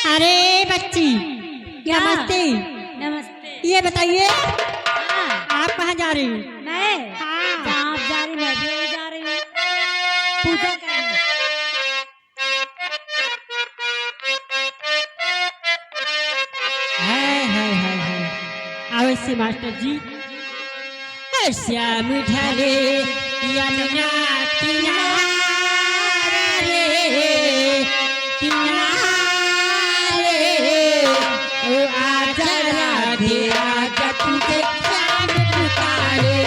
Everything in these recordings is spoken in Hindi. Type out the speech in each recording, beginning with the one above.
अरे बच्ची, क्या? नमस्ते। नमस्ते। ये बताइए हाँ, आप कहाँ जा रही? मैं हाँ। जहाँ आप जा रही मैं भी वहीं जा रही हूँ पूजा करने। है अवश्य मास्टर जी। श्याम ढले यमुना किनारे किनारे, ओ आजा राधे आजा तुझे श्याम पुकारे,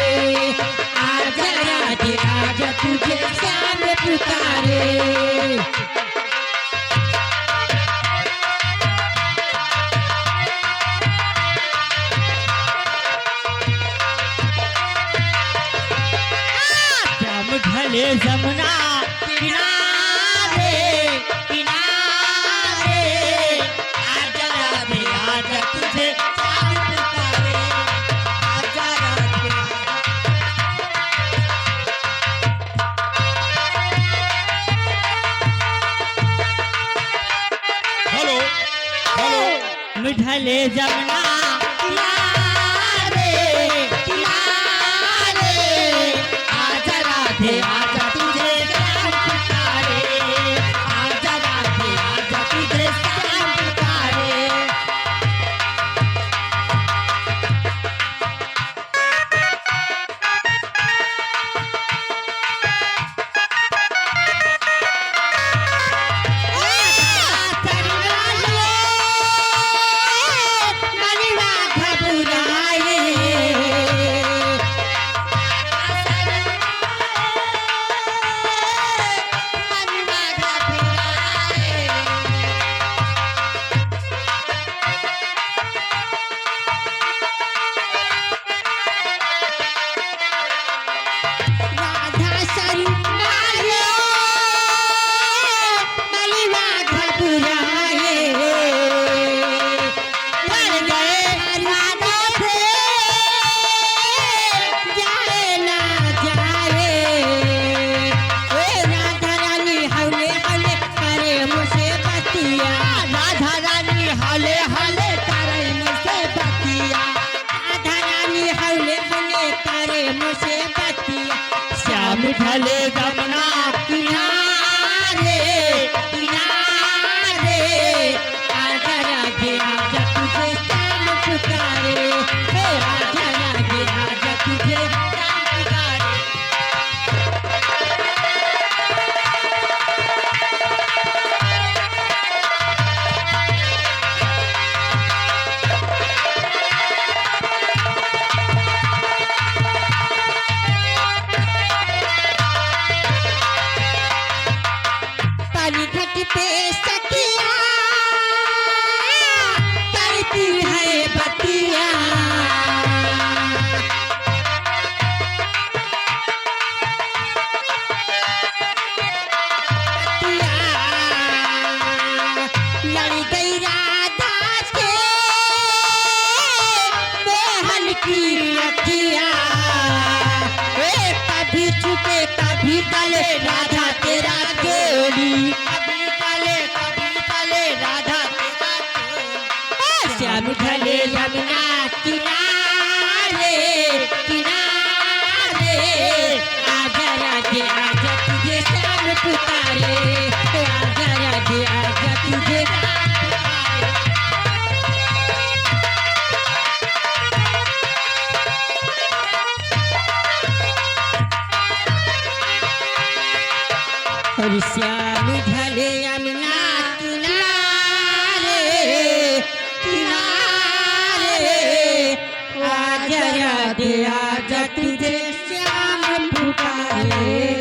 आजा राधे आजा तुझे श्याम पुकारे। ढले जमुना किनारे किनारे, आजा राधे आजा तुझे श्याम पुकारे, आजा राधे हेलो हेलो ढले जमुना किनारे किनारे, आजा राधे आजा तुझे श्याम पुकारे, आजा राधे आजा तुझे श्याम पुकारे। हले हले करे मुझसे बतिया, राधा रानी हौले हौले करे मुझसे बतिया। श्याम ढले जमुना किनारे किनारे, आजा राधे आजा तुझे श्याम पुकारे, हे आजा राधे आजा तुझे श्याम पुकारे। पानी घट पे सखिया करती है बतिया, लड़ गई राधा से बेहल की अखिया, कभी छुपे कभी तले राधा तेरा जोड़ी, कभी तले राधा तेरा जोड़ी। श्याम ढले यमुना किनारे किनारे, आजा राधे आजा तुझे श्याम पुकारे, आजा राधे आजा तुझे श्याम पुकारे। और श्याम ढले यमुना किनारे किनारे, आजा राधे आजा तुझे श्याम पुकारे।